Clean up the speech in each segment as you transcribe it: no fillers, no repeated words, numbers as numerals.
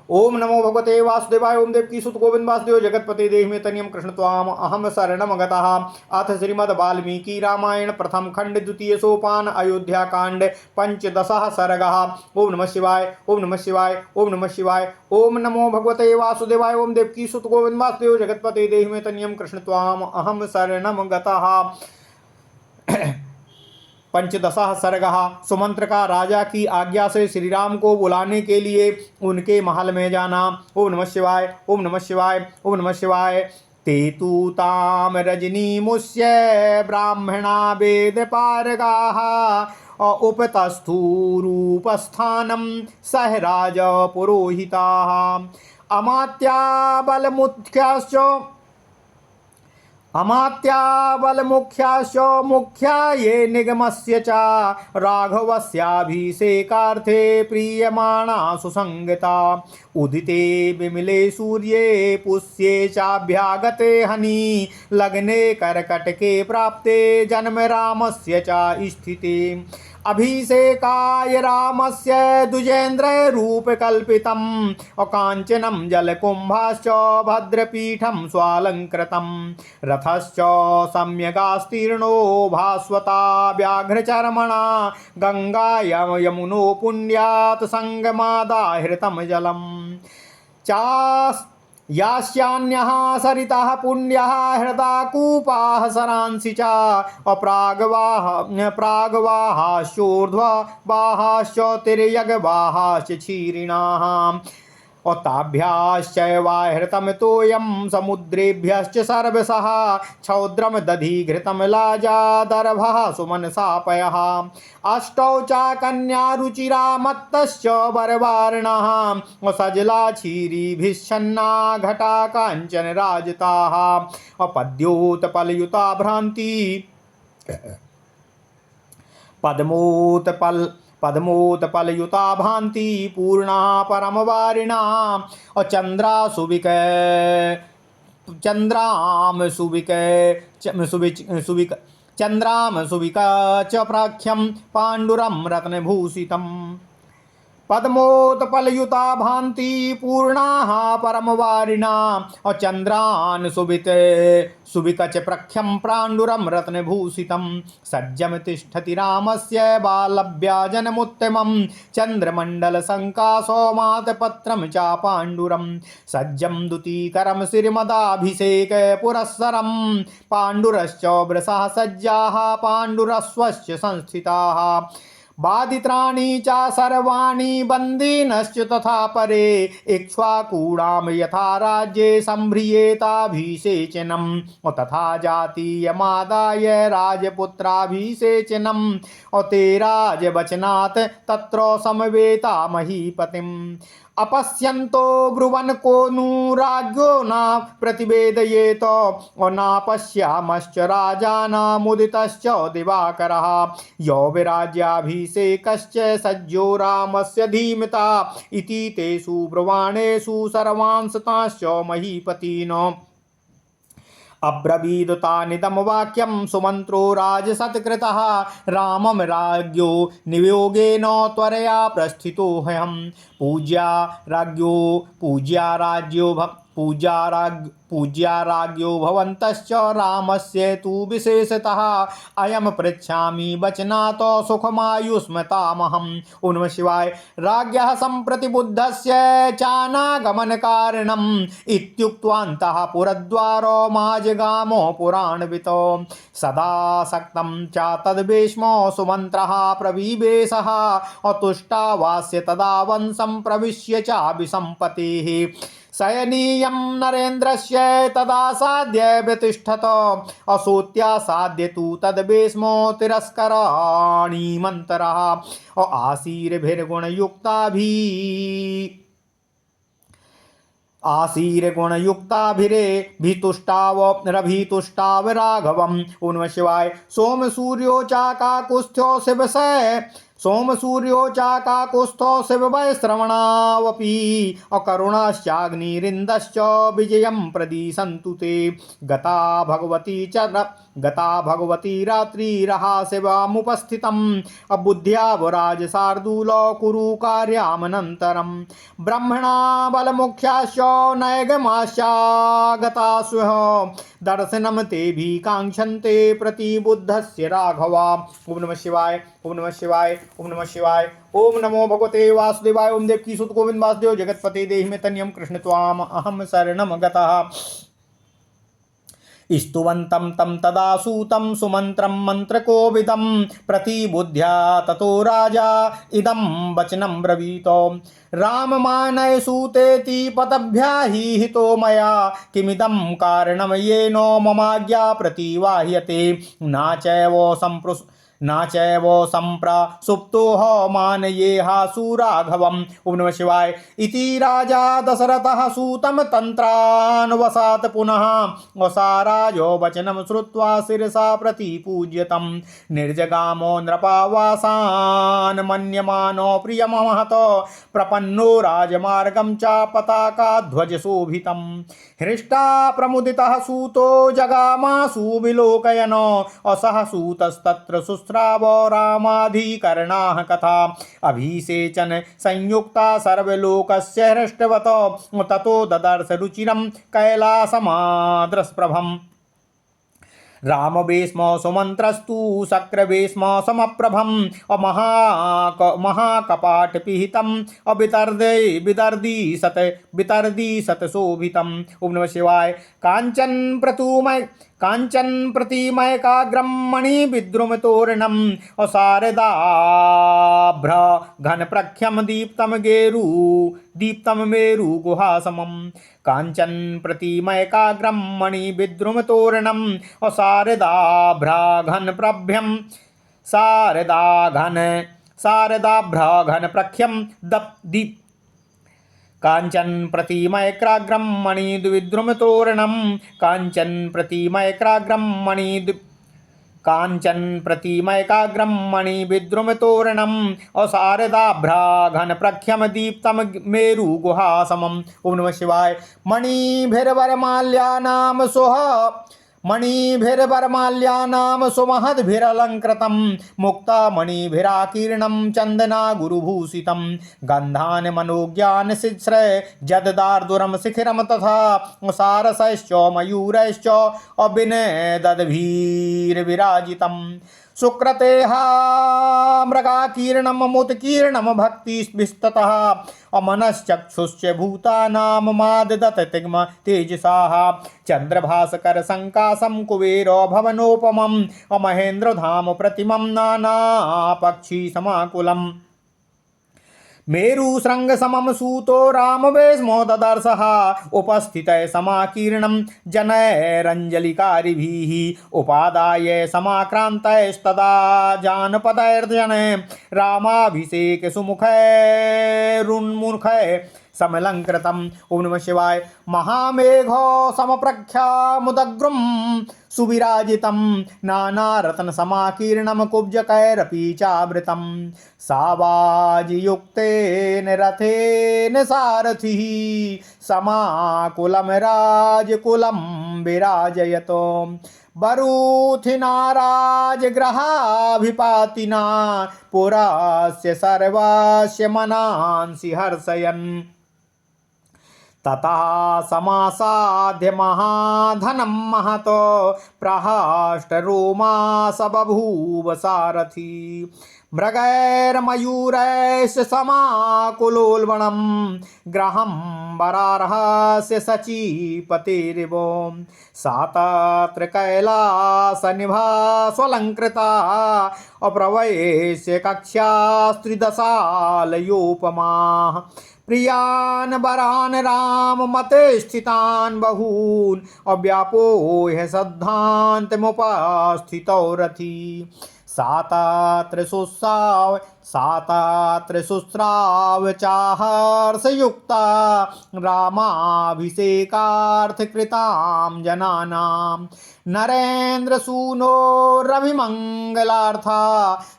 ओम नमो भगवते वासुदेवाय। ओम देवकी सुत गोविंद वासुदेव जगतपते देहि में तनियम कृष्ण त्वाम अहम शरणम गतः। अथ श्रीमद् वाल्मीकि रामायण प्रथम खंड द्वितीय सोपान अयोध्या कांड पंचदशः सर्गः। ओम नमः शिवाय। ओम नमः शिवाय। ओम नमः शिवाय। ओम नमो भगवते वासुदेवाय। ओम देवकी सुत गोविंद वासुदेव जगतपते देहि में तनियम कृष्ण त्वाम अहम शरणम गतः। पंचदशः सर्गः। सुमंत्र का राजा की आज्ञा से श्री राम को बुलाने के लिए उनके महल में जाना। ओम नमः शिवाय। ओम नमः शिवाय। ओम नमः शिवाय। ते तु ताम रजनी मुष्य ब्राह्मणा वेद पारगाः उपतस्थूरूपस्थानं सह राज पुरोहिताः अमात्या बलमुख्याश्च अमात्या बलमुख्याश्च मुख्या ये निगमस्य च राघवस्याभिषेकार्थे प्रीयमाणा सुसंगता उदिते विमले सूर्ये पुष्ये चाभ्यागते हनि लग्ने कर्कटके प्राप्ते जन्म रामस्य च स्थिते अभिषेकाय रामस्य द्विजेन्द्र रूप कल्पितम् अकाञ्चनं जलकुम्भाश्च भद्रपीठं स्वालङ्कृतं रथश्च सम्यगास्तीर्णो भास्वता व्याघ्रचर्मणा गंगा यमुनो पुण्यात् संगमादाहृतं जलम् यास्यान्यः सरितः पुण्यः हृदा कूपाः सरांसि च प्राग्वाहाश्चोर्ध्ववाहाश्च तिर्यग्वाहाश्च क्षीरिणाः ताभ्याश्चैवाहृतं तोयं समुद्रेभ्यश्च सर्वशः क्षौद्रं दधिघृतं लाजादर्भः सुमनसापयः अष्टौ च कन्या रुचिरा मत्तश्च वरवार्णः सजला क्षीरिभिश्छन्ना घटा काञ्चन राजताः पद्योत्पलयुता भ्रान्ति पद्मोत्पलयुता भान्ति पूर्णा परमवारिणा चंद्राम सुविक च प्राख्यं पाण्डुरं रत्नभूषितम् पद्मोत्पलयुता भान्ति पूर्णाः परमवारिणा चंद्रान सुविकच प्रख्यं पाण्डुरं रत्नभूषितं सज्जम तिष्ठति रामस्य बालव्याजनमुत्तमं चन्द्रमण्डलसङ्कासोमातपत्रं च पाण्डुरं सज्जं द्युतिकरं श्रीमदाभिषेक पुरस्सरं पाण्डुरश्च वृषः सज्जाः पाण्डुरश्वश्च संस्थिताः बाधित्राणि च सर्वाणि बन्दिनश्च तथा परे इक्ष्वाकूणां यथा राज्ये सम्भ्रियेताभिषेचनं तथा जातीयमादाय राजपुत्राभिषेचनं ते राजवचनात् तत्र समवेता महीपतिम् अपश्यन्तो ब्रुवन् को नु राज्ञो न प्रतिवेदयेत नापश्यामश्च राजानामुदितश्च दिवाकरः यो विराज्याभिषेकश्च सज्जो रामस्य धीमता इति तेषु ब्रुवाणेषु सर्वांशताश्च महीपतिनो अब्रवीदुतानिदं वाक्यं सुमन्त्रो राजसत्कृतः रामं राज्ञो नियोगेन त्वरया प्रस्थितो ह्यहं पूज्या राज्ञो भवन्तश्च रामस्य तु विशेषतः अयं पृच्छामि वचनात् सुखमायुस्मतामहम्। ओम नमः शिवाय। राज्ञः सम्प्रति बुद्धस्य चानागमनकारणम् इत्युक्त्वान्तः पुरद्वारो माजगामो पुराणवितो सदा सक्तं च तद्भीष्मो सुमन्त्रः प्रविवेशः अतुष्टावास्य तदा वंशं प्रविश्य च विसम्पतिः शयनीयं नरेन्द्रस्य तदा साध्य व्यतिष्ठत असूत्यासाद्य तु तद्भीष्मो तिरस्कराणि मन्तरः आसीर्गुणयुक्ताभिरेभितुष्टाव राघवम्। ओम नमः शिवाय। सोम सूर्यो चाकाकुस्थ्यो शिवसे सोम सूर्यो चाकाकुस्थो शिववै श्रवणावपि अकरुणश्चाग्निरिन्दश्च विजयं प्रदिशन्तु ते गता भगवती रात्रिरहा शिवामुपस्थितम् अबुद्ध्यावराज शार्दूल कुरु कार्यामनन्तरम् ब्रह्मणा बलमुख्याश्च नैगमाश्चागता स्वः दर्शनं ते भी कांक्षन्ते प्रतिबुद्धस्य राघवा। ओम नमः शिवाय, ओम नमः शिवाय, ओम नमः शिवाय। ओम नमो भगवते वासुदेवाय। ओम देवकी सुत गोविंद वासुदेव जगतपते देहि मे तन्यम कृष्ण त्वाम अहम शरणम गतः। स्तुवन्तं तं तदा सूतं सुमन्त्रं मन्त्रकोविदं प्रतिबुद्ध्या ततो राजा इदं वचनं ब्रवीत। राममानय सूतेति पदभ्याहितो मया किमिदं कारणं येन ममाज्ञा प्रतिवाह्यते न चैव सम्प्रसुप्तोह मानयेहासु राघवम्। ओम नमः शिवाय। इति राजा दशरथः सूतं तन्त्रान्वसात् पुनः वसाराजो वचनं श्रुत्वा शिरसा प्रतिपूज्यतं निर्जगामो नृपावासान् मन्यमानो प्रियमहत प्रपन्नो राजमार्गं च पताकाध्वजशोभितं हृष्टा प्रमुदितः सूतो जगामासु विलोकयन् असः सूतस्तत्र सुस्राव रामाधिकरणाः कथा अभिषेचन संयुक्ता सर्वलोकस्य हृष्टवत ततो ददर्श रुचिरं कैलासमाद्रस्प्रभम् रामवेश्म सुमन्त्रस्तु शक्रवेश्म समप्रभम् महाकपाटपिहितम् वितर्दी शतशोभितम्। ओम नमः शिवाय। काञ्चन प्रतिमयकाग्रं मणिविद्रुमतोरणम् अशारदाभ्र घनप्रख्यं दीप्तं मेरु गुहासमम् काञ्चन प्रतिमयकाग्रं मणिविद्रुमतोरणम् अशारदाभ्र घनप्रभ्यं शारदाभ्र घनप्रख्यं दीप कांचन प्रतिमयक्राग्रं मणिविद्रुमतोरणं कांचन प्रतिमयकाग्रं मणिविद्रुमतोरणम् अशारदाभ्रा घनप्रख्यं दीप्तं मेरु गुहासमम्। ओम नमः शिवाय। मणिभिर्वरमाल्यानां सुमहद्भिरलङ्कृतं मुक्तामणिभिराकीर्णं चन्दना गुरुभूषितं गन्धान् मनोज्ञानशिश्रय जददार्दुरं शिखिरं तथा सारसश्च मयूरश्च अभिनदद्भिर्विराजितं सुक्रतेहा मृगाकीर्णं मुत्कीर्णं भक्तिभिस्ततः अमनश्चक्षुश्च भूतानां माददत तिग्म तेजसाः चन्द्रभास्कर संकाशं कुबेर भवनोपमम् अमहेन्द्रधाम प्रतिमं नानापक्षी समाकुलम् मेरु श्रृंग समम सूतो रामवेश्मो ददर्शः उपस्थितः समाकीर्णं जनैरञ्जलिकारिभिः उपादाय समाक्रान्तस्तदा जानपदैर्जने रामाभिषेक सुमुखैरुन्मुखै समलंकृतम्। ओम नमः शिवाय। महामेघो समप्रख्यामुदग्रं सुविराजितं नानारत्न समाकीर्णं कुब्जकैरपि चावृतं सावाजियुक्तेन रथेन सारथिः समाकुलं राजकुलं विराजयतो बरूथिना राजगृहाभिपातिना पुरास्य सर्वस्य मनांसि हर्षयन् तथा समासाद्य महाधनं महतो प्रहाष्टरोमा स बभूव सारथी मृगैर्मयूरैश्च समाकुलोल्बणं ग्रहं वरार्हस्य सचीपतिरिव सा तत्र कैलासनिभा स्वलङ्कृता अप्रवेश्य कक्ष्यास्त्रिदशालयोपमाः प्रियान् वरान् राममते स्थितान् बहून् अव्यापोह्य सद्धान्तमुपस्थितौ रथी सातात्रिशुस्राव चाहर्षयुक्ता रामाभिषेकार्थकृतां जनानां नरेन्द्रसूनो रविमङ्गलार्था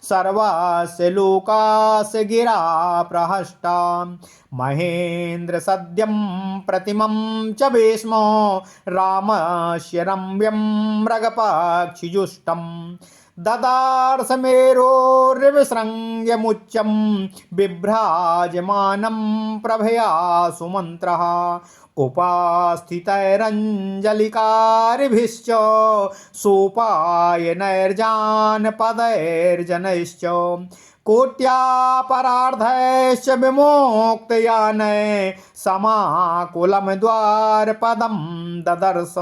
सर्वस्य लोकस्य गिरा प्रहष्टा महेन्द्र सद्यं प्रतिमं च भीष्मो रामस्य रम्यं मृगपक्षिजुष्टं ददार्श मेरोर्विसृङ्ग्यमुच्चं बिभ्राजमानं प्रभया सुमन्त्रः उपास्थितैरञ्जलिकारिभिश्च सोपायनैर्जानपदैर्जनैश्च कोट्यापरार्धैश्च विमोक्तयानै समाकुलं द्वारपदं ददर्श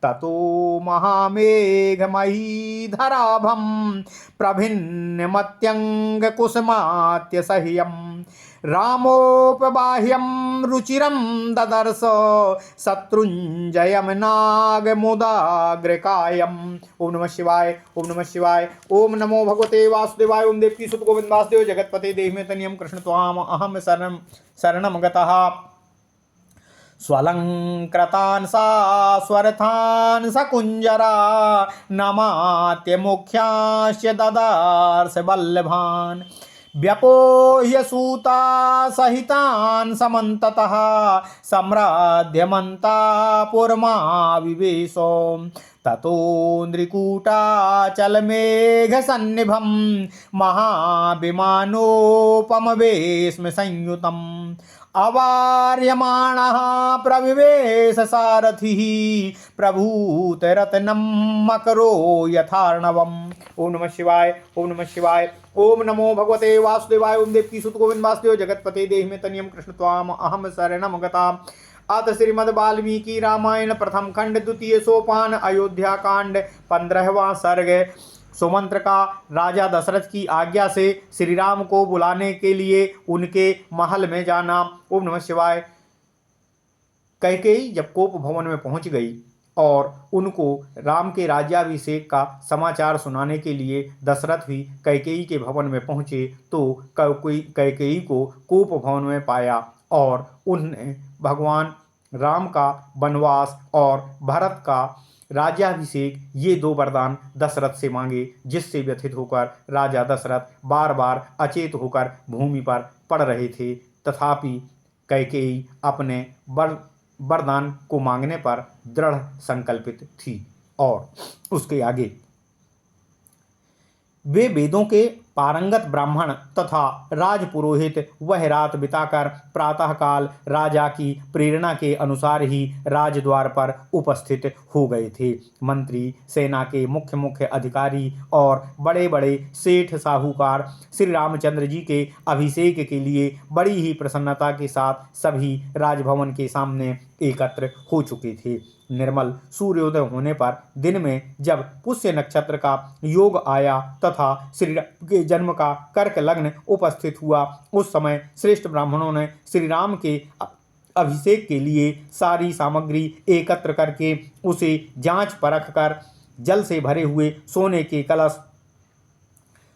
ततो महामेघमहीधराभं प्रभिन्नमत्यङ्गकुसुमात्यसह्यं रामोपबाह्यं रुचिरं ददर्श शत्रुञ्जयं नागमुदाग्रकायम्। ओम नमः शिवाय, ओम नमः शिवाय, ओम नमो भगवते वासुदेवाय। ओम देवकी सुत गोविंद वासुदेव जगतपते देहि तनियम कृष्ण त्वाम अहम शरणं गतः। स्वलंकृतान् सा स्वरथान् सकुञ्जरा नमात्य मुख्याश्च ददार्श वल्लभान् व्यपोह्य सूता सहितान् समन्ततः सम्राध्यमन्ता पुरमाविवेशो ततो नृकूटाचलमेघसन्निभं महाविमानोपमवेश्म संयुतम् अवार्यमाणः प्रविवेश सारथिः प्रभूतरत्नं मकरो यथार्णवम्। ओम नमः शिवाय, ओम नमः शिवाय, ओम नमो भगवते वासुदेवाय। ओम देवकी सुत गोविंद वासुदेव जगतपते देहि मे तनियम कृष्ण त्वाम अहम शरणं गता। अथ श्रीमद् वाल्मीकि रामायण प्रथम खंड द्वितीय सोपान अयोध्या कांड 15वां सर्ग। सुमंत्र का राजा दशरथ की आज्ञा से श्री राम को बुलाने के लिए उनके महल में जाना। ओम नमः शिवाय। कैकेयी जब कोप भवन में पहुंच गई और उनको राम के राज्याभिषेक का समाचार सुनाने के लिए दशरथ भी कैकेयी के भवन में पहुंचे तो कैकेयी को कोप भवन में पाया और उन्हें भगवान राम का वनवास और भरत का राज्याभिषेक ये दो वरदान दशरथ से मांगे, जिससे व्यथित होकर राजा दशरथ बार बार अचेत होकर भूमि पर पड़ रहे थे। तथापि कैकेयी अपने वरदान को मांगने पर दृढ़ संकल्पित थी और उसके आगे वे वेदों के पारंगत ब्राह्मण तथा राजपुरोहित वह रात बिताकर प्रातःकाल राजा की प्रेरणा के अनुसार ही राजद्वार पर उपस्थित हो गए थे। मंत्री, सेना के मुख्य मुख्य अधिकारी और बड़े बड़े सेठ साहूकार श्री रामचंद्र जी के अभिषेक के लिए बड़ी ही प्रसन्नता के साथ सभी राजभवन के सामने एकत्र हो चुके थे। निर्मल सूर्योदय होने पर दिन में जब पुष्य नक्षत्र का योग आया तथा श्री राम के जन्म का कर्क लग्न उपस्थित हुआ, उस समय श्रेष्ठ ब्राह्मणों ने श्री राम के अभिषेक के लिए सारी सामग्री एकत्र करके उसे जांच परख कर जल से भरे हुए सोने के कलश,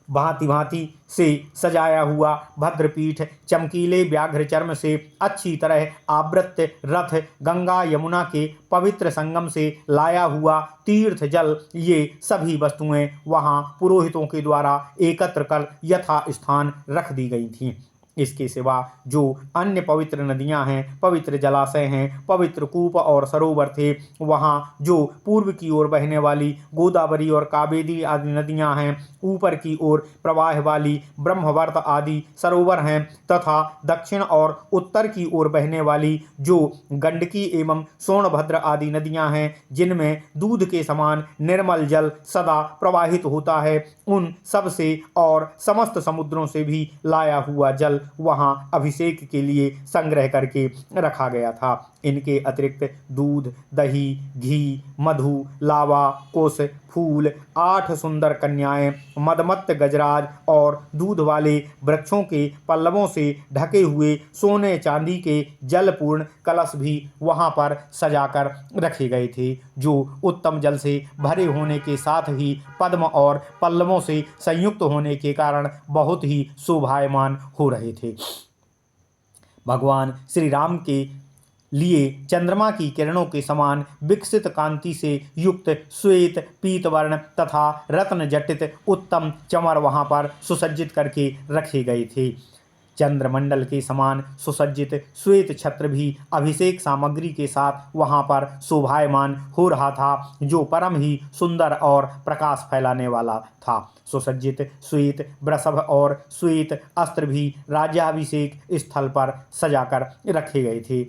भांति भांति से सजाया हुआ भद्रपीठ, चमकीले व्याघ्र चर्म से अच्छी तरह आवृत रथ, गंगा यमुना के पवित्र संगम से लाया हुआ तीर्थ जल, ये सभी वस्तुएं वहां पुरोहितों के द्वारा एकत्र कर यथा स्थान रख दी गई थीं। इसके सिवा जो अन्य पवित्र नदियां हैं, पवित्र जलाशय हैं, पवित्र कूप और सरोवर थे, वहाँ जो पूर्व की ओर बहने वाली गोदावरी और कावेरी आदि नदियां हैं, ऊपर की ओर प्रवाह वाली ब्रह्मवर्त आदि सरोवर हैं तथा दक्षिण और उत्तर की ओर बहने वाली जो गंडकी एवं सोनभद्र आदि नदियां हैं, जिनमें दूध के समान निर्मल जल सदा प्रवाहित होता है, उन सब से और समस्त समुद्रों से भी लाया हुआ जल वहां अभिषेक के लिए संग्रह करके रखा गया था। इनके अतिरिक्त दूध, दही, घी, मधु, लावा, कुश, फूल, 8 सुंदर कन्याएं, मदमत्त गजराज और दूध वाले वृक्षों के पल्लवों से ढके हुए सोने चांदी के जलपूर्ण कलश भी वहां पर सजाकर रखे गए थे, जो उत्तम जल से भरे होने के साथ ही पद्म और पल्लवों से संयुक्त होने के कारण बहुत ही शोभायमान हो रहे थे। भगवान श्री राम के लिए चंद्रमा की किरणों के समान विकसित कांति से युक्त श्वेत पीतवर्ण तथा रत्न जटित उत्तम चमर वहां पर सुसज्जित करके रखे गए थे। चंद्रमंडल के समान सुसज्जित श्वेत छत्र भी अभिषेक सामग्री के साथ वहां पर शोभायमान हो रहा था, जो परम ही सुंदर और प्रकाश फैलाने वाला था। सुसज्जित श्वेत वृषभ और श्वेत अस्त्र भी राज्याभिषेक स्थल पर सजाकर रखे गए थे,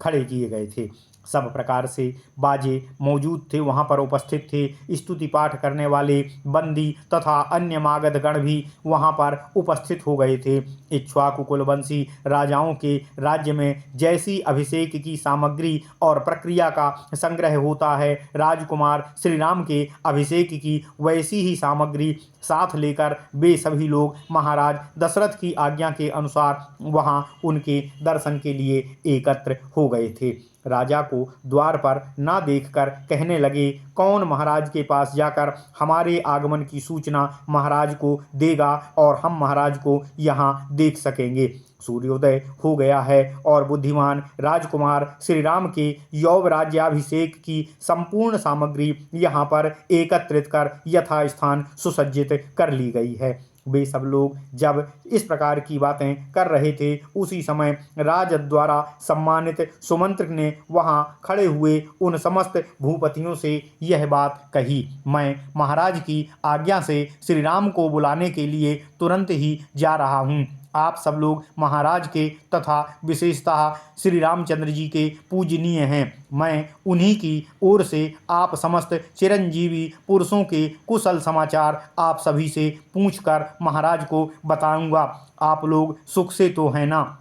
खड़े किए गए थे। सब प्रकार से बाजे मौजूद थे, वहां पर उपस्थित थे। स्तुति पाठ करने वाले बंदी तथा अन्य मागध गण भी वहां पर उपस्थित हो गए थे। इक्ष्वाकु कुलवंशी राजाओं के राज्य में जैसी अभिषेक की सामग्री और प्रक्रिया का संग्रह होता है, राजकुमार श्री राम के अभिषेक की वैसी ही सामग्री साथ लेकर वे सभी लोग महाराज दशरथ की आज्ञा के अनुसार वहां उनके दर्शन के लिए एकत्र हो गए थे। राजा को द्वार पर ना देखकर कहने लगे, कौन महाराज के पास जाकर हमारे आगमन की सूचना महाराज को देगा और हम महाराज को यहाँ देख सकेंगे। सूर्योदय हो गया है और बुद्धिमान राजकुमार श्री राम के यौवराज्याभिषेक की संपूर्ण सामग्री यहाँ पर एकत्रित कर यथास्थान सुसज्जित कर ली गई है। वे सब लोग जब इस प्रकार की बातें कर रहे थे, उसी समय राज द्वारा सम्मानित सुमंत्र ने वहां खड़े हुए उन समस्त भूपतियों से यह बात कही, मैं महाराज की आज्ञा से श्री राम को बुलाने के लिए तुरंत ही जा रहा हूँ। आप सब लोग महाराज के तथा विशेषतः श्री रामचंद्र जी के पूजनीय हैं। मैं उन्हीं की ओर से आप समस्त चिरंजीवी पुरुषों के कुशल समाचार आप सभी से पूछकर महाराज को बताऊंगा। आप लोग सुख से तो हैं ना?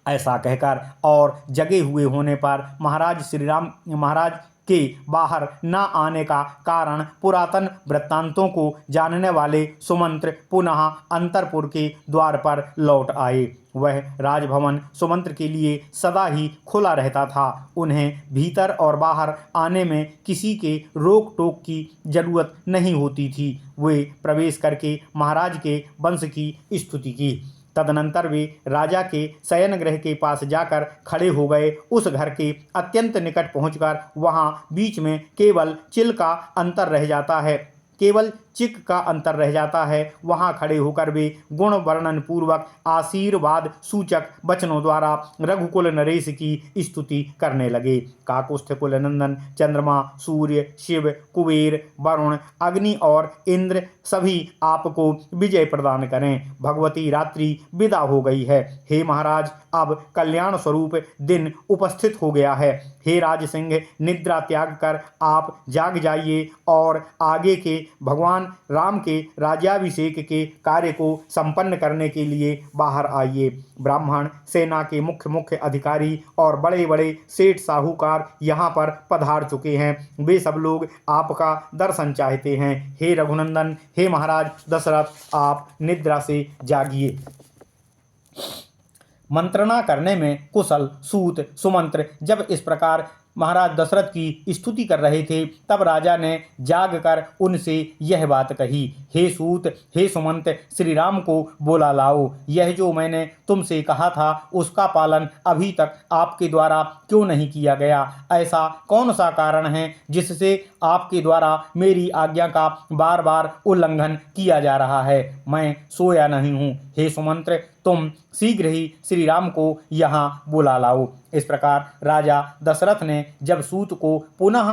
ऐसा कहकर और जगे हुए होने पर महाराज के बाहर न आने का कारण पुरातन वृत्तांतों को जानने वाले सुमंत्र पुनः अंतरपुर के द्वार पर लौट आए। वह राजभवन सुमंत्र के लिए सदा ही खुला रहता था। उन्हें भीतर और बाहर आने में किसी के रोक टोक की जरूरत नहीं होती थी। वे प्रवेश करके महाराज के वंश की स्तुति की। तदनंतर वे राजा के शयन गृह के पास जाकर खड़े हो गए। उस घर के अत्यंत निकट पहुंचकर वहां बीच में केवल चिक का अंतर रह जाता है। वहां खड़े होकर वे गुण वर्णन पूर्वक आशीर्वाद सूचक वचनों द्वारा रघुकुल नरेश की स्तुति करने लगे। काकुस्थ कुल नंदन चंद्रमा, सूर्य, शिव, कुबेर, वरुण, अग्नि और इंद्र सभी आपको विजय प्रदान करें। भगवती रात्रि विदा हो गई है। हे महाराज, अब कल्याण स्वरूप दिन उपस्थित हो गया है। हे राज सिंह, निद्रा त्याग कर आप जाग जाइए और आगे के भगवान राम के राज्याभिषेक के कार्य को संपन्न करने के लिए बाहर आइए। ब्राह्मण, सेना के मुख्य अधिकारी और बड़े बड़े सेठ साहूकार यहाँ पर पधार चुके हैं। वे सब लोग आपका दर्शन चाहते हैं। हे रघुनंदन, हे महाराज दशरथ, आप निद्रा से जागिए। मंत्रणा करने में कुशल सूत सुमंत्र जब इस प्रकार महाराज दशरथ की स्तुति कर रहे थे, तब राजा ने जाग कर उनसे यह बात कही, हे सूत, हे सुमंत, श्री राम को बोला लाओ। यह जो मैंने तुमसे कहा था उसका पालन अभी तक आपके द्वारा क्यों नहीं किया गया? ऐसा कौन सा कारण है जिससे आपके द्वारा मेरी आज्ञा का बार बार उल्लंघन किया जा रहा है? मैं सोया नहीं हूँ। हे सुमंत्र, तुम शीघ्र ही श्री राम को यहाँ बुला लाओ। इस प्रकार राजा दशरथ ने जब सूत को पुनः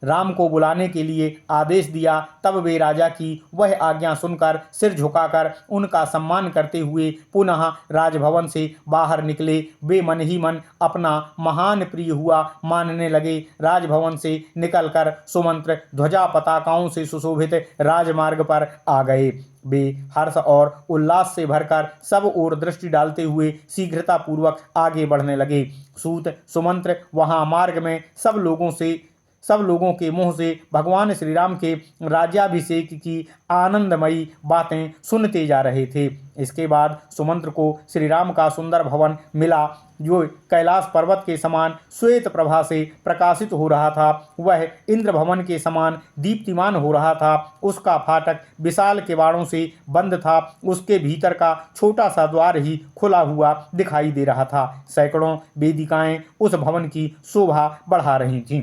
राम को बुलाने के लिए आदेश दिया। तब वे राजा की वह आज्ञा सुनकर सिर झुकाकर उनका सम्मान करते हुए पुनः राजभवन से बाहर निकले। वे मन ही मन अपना महान प्रिय हुआ मानने लगे। राजभवन से निकलकर सुमंत्र ध्वजा पताकाओं से सुशोभित राजमार्ग पर आ गए। वे हर्ष और उल्लास से भरकर सब ओर दृष्टि डालते हुए शीघ्रता पूर्वक आगे बढ़ने लगे। सूत सुमंत्र वहां मार्ग में सब लोगों के मुंह से भगवान श्री राम के राज्याभिषेक की आनंदमयी बातें सुनते जा रहे थे। इसके बाद सुमंत्र को श्री राम का सुंदर भवन मिला, जो कैलाश पर्वत के समान श्वेत प्रभा से प्रकाशित हो रहा था। वह इंद्र भवन के समान दीप्तिमान हो रहा था। उसका फाटक विशाल किवाड़ों से बंद था। उसके भीतर का छोटा सा द्वार ही खुला हुआ दिखाई दे रहा था। सैकड़ों वेदिकाएं उस भवन की शोभा बढ़ा रही थीं।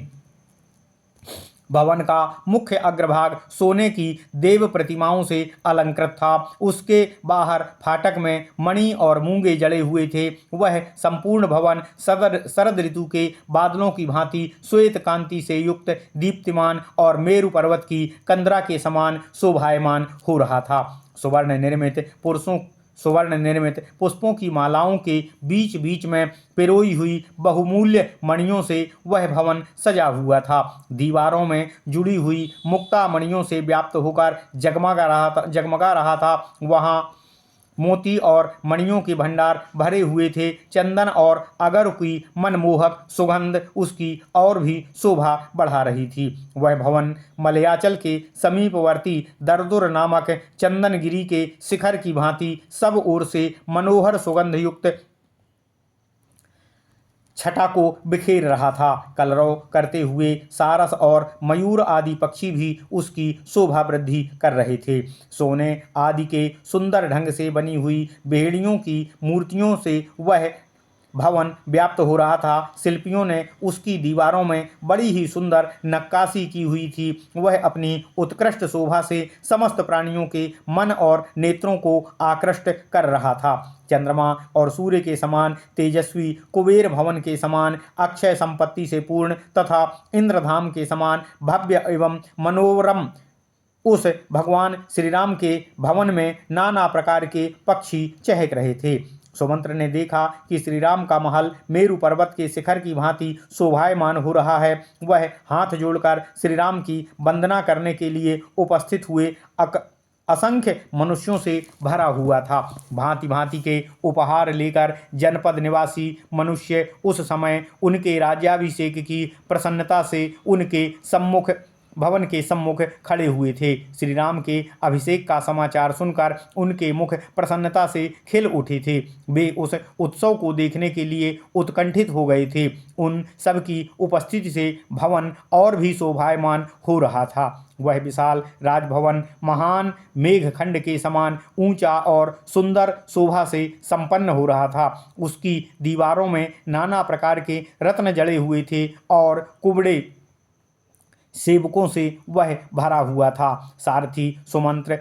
भवन का मुख्य अग्रभाग सोने की देव प्रतिमाओं से अलंकृत था। उसके बाहर फाटक में मणि और मूंगे जड़े हुए थे। वह संपूर्ण भवन शरद ऋतु के बादलों की भांति श्वेत कांति से युक्त, दीप्तिमान और मेरु पर्वत की कंदरा के समान शोभायमान हो रहा था। सुवर्ण निर्मित पुष्पों की मालाओं के बीच बीच में पिरोई हुई बहुमूल्य मणियों से वह भवन सजा हुआ था। दीवारों में जुड़ी हुई मुक्ता मणियों से व्याप्त होकर जगमगा रहा था। वहाँ मोती और मणियों के भंडार भरे हुए थे। चंदन और अगर की मनमोहक सुगंध उसकी और भी शोभा बढ़ा रही थी। वह भवन मलयाचल के समीपवर्ती दरदुर नामक चंदनगिरी के शिखर की भांति सब ओर से मनोहर सुगंध युक्त छटा को बिखेर रहा था। कलरव करते हुए सारस और मयूर आदि पक्षी भी उसकी शोभा वृद्धि कर रहे थे। सोने आदि के सुंदर ढंग से बनी हुई बेड़ियों की मूर्तियों से वह भवन व्याप्त हो रहा था। शिल्पियों ने उसकी दीवारों में बड़ी ही सुंदर नक्काशी की हुई थी। वह अपनी उत्कृष्ट शोभा से समस्त प्राणियों के मन और नेत्रों को आकृष्ट कर रहा था। चंद्रमा और सूर्य के समान तेजस्वी, कुबेर भवन के समान अक्षय संपत्ति से पूर्ण तथा इंद्रधाम के समान भव्य एवं मनोरम उस भगवान श्री राम के भवन में नाना प्रकार के पक्षी चहक रहे थे। सुमंत्र ने देखा कि श्री राम का महल मेरु पर्वत के शिखर की भांति शोभायमान हो रहा है। वह हाथ जोड़कर श्री राम की वंदना करने के लिए उपस्थित हुए असंख्य मनुष्यों से भरा हुआ था। भांति भांति के उपहार लेकर जनपद निवासी मनुष्य उस समय उनके राज्याभिषेक की प्रसन्नता से उनके भवन के सम्मुख खड़े हुए थे। श्री राम के अभिषेक का समाचार सुनकर उनके मुख प्रसन्नता से खिल उठे थे। वे उस उत्सव को देखने के लिए उत्कंठित हो गए थे। उन सब की उपस्थिति से भवन और भी शोभायमान हो रहा था। वह विशाल राजभवन महान मेघखंड के समान ऊंचा और सुंदर शोभा से संपन्न हो रहा था। उसकी दीवारों में नाना प्रकार के रत्न जड़े हुए थे और कुबड़े सेवकों से वह भरा हुआ था। सारथी सुमंत्र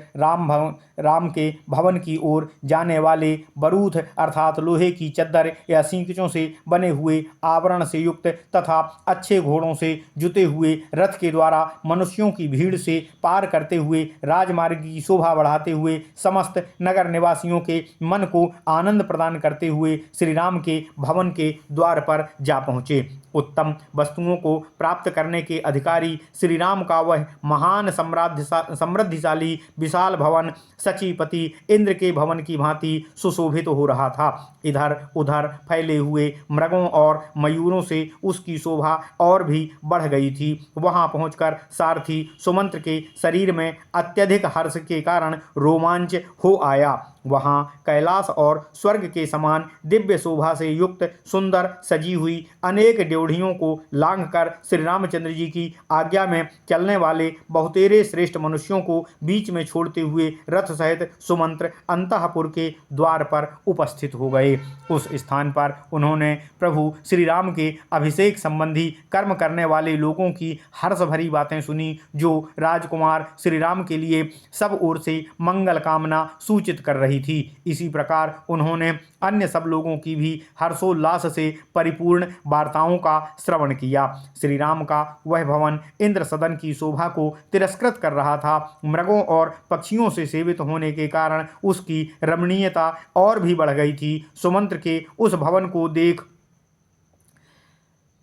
राम के भवन की ओर जाने वाले बरूथ अर्थात लोहे की चद्दर या सींकचों से बने हुए आवरण से युक्त तथा अच्छे घोड़ों से जुते हुए रथ के द्वारा मनुष्यों की भीड़ से पार करते हुए राजमार्ग की शोभा बढ़ाते हुए समस्त नगर निवासियों के मन को आनंद प्रदान करते हुए श्री राम के भवन के द्वार पर जा पहुँचे। उत्तम वस्तुओं को प्राप्त करने के अधिकारी श्री राम का वह महान समृद्धिशाली विशाल भवन सचीपति इंद्र के भवन की भांति सुशोभित हो रहा था। इधर उधर फैले हुए मृगों और मयूरों से उसकी शोभा और भी बढ़ गई थी। वहां पहुंचकर सारथी सुमंत्र के शरीर में अत्यधिक हर्ष के कारण रोमांच हो आया। वहां कैलाश और स्वर्ग के समान दिव्य शोभा से युक्त सुंदर सजी हुई अनेक ड्योढ़ियों को लांघकर श्री रामचंद्र जी की आज्ञा में चलने वाले बहुतेरे श्रेष्ठ मनुष्यों को बीच में छोड़ते हुए रथ सहित सुमंत्र अंतःपुर के द्वार पर उपस्थित हो गए। उस स्थान पर उन्होंने प्रभु श्री राम के अभिषेक संबंधी कर्म करने वाले लोगों की हर्ष भरी बातें सुनी, जो राजकुमार श्री राम के लिए सब ओर से मंगल कामना सूचित कर रही रही थी। इसी प्रकार उन्होंने अन्य सब लोगों की भी हर्षोल्लास से परिपूर्ण वार्ताओं का श्रवण किया। श्री राम का वह भवन इंद्र सदन की शोभा को तिरस्कृत कर रहा था। मृगों और पक्षियों से सेवित होने के कारण उसकी रमणीयता और भी बढ़ गई थी। सुमंत्र के उस भवन को देख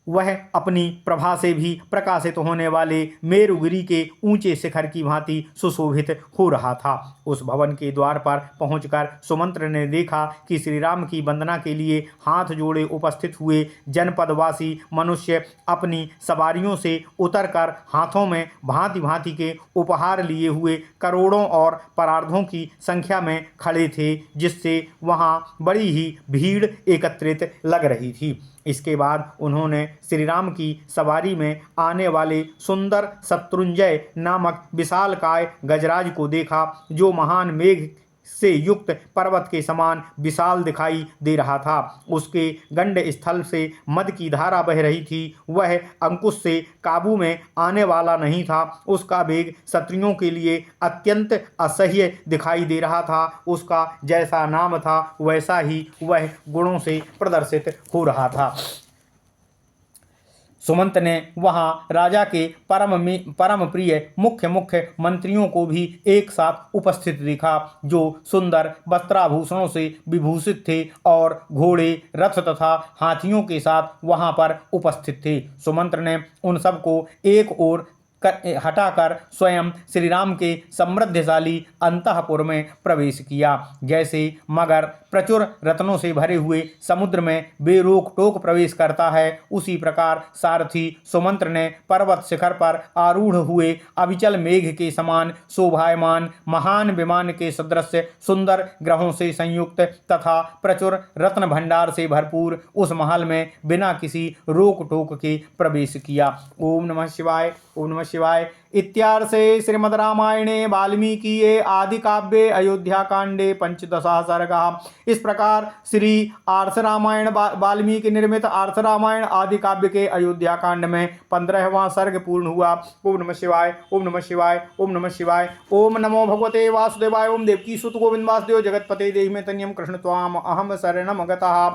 वह अपनी प्रभा से भी प्रकाशित होने वाले मेरुगिरी के ऊंचे शिखर की भांति सुशोभित हो रहा था। उस भवन के द्वार पर पहुंचकर सुमंत्र ने देखा कि श्री राम की वंदना के लिए हाथ जोड़े उपस्थित हुए जनपदवासी मनुष्य अपनी सवारियों से उतरकर हाथों में भांति भांति के उपहार लिए हुए करोड़ों और परार्धों की संख्या में खड़े थे, जिससे वहां बड़ी ही भीड़ एकत्रित लग रही थी। इसके बाद उन्होंने श्री राम की सवारी में आने वाले सुंदर शत्रुंजय नामक विशालकाय गजराज को देखा, जो महान मेघ से युक्त पर्वत के समान विशाल दिखाई दे रहा था। उसके गंड स्थल से मद की धारा बह रही थी। वह अंकुश से काबू में आने वाला नहीं था। उसका वेग क्षत्रियों के लिए अत्यंत असह्य दिखाई दे रहा था। उसका जैसा नाम था वैसा ही वह गुणों से प्रदर्शित हो रहा था। सुमंत ने वहां राजा के परम प्रिय मुख्य मंत्रियों को भी एक साथ उपस्थित देखा, जो सुंदर वस्त्राभूषणों से विभूषित थे और घोड़े, रथ तथा हाथियों के साथ वहां पर उपस्थित थे। सुमंत्र ने उन सबको एक ओर हटाकर स्वयं श्री राम के समृद्धशाली अंतःपुर में प्रवेश किया। जैसे मगर प्रचुर रत्नों से भरे हुए समुद्र में बेरोक टोक प्रवेश करता है, उसी प्रकार सारथी सुमंत्र ने पर्वत शिखर पर आरूढ़ हुए अविचल मेघ के समान शोभायमान महान विमान के सदृश सुंदर ग्रहों से संयुक्त तथा प्रचुर रत्न भंडार से भरपूर उस महल में बिना किसी रोक टोक के प्रवेश किया। ओम नमः शिवाय। ओम नमः शिवाय। इत्यार्षे श्रीमद् रामायणे वाल्मीकिये आदि काव्ये अयोध्या कांडे पंचदशः सर्गः। इस प्रकार श्री आर्ष रामायण वाल्मीकि निर्मित आर्ष रामायण आदि काव्य के अयोध्या कांड में 15वां सर्ग पूर्ण हुआ। ओम नमः शिवाय। ओम नमः शिवाय। ओम नमः शिवाय। ओम नमो भगवते वासुदेवाय। ओम देवकी सुत गोविंद वासुदेव जगतपते देहि में तन्यम कृष्ण त्वाम अहम शरणम गतः।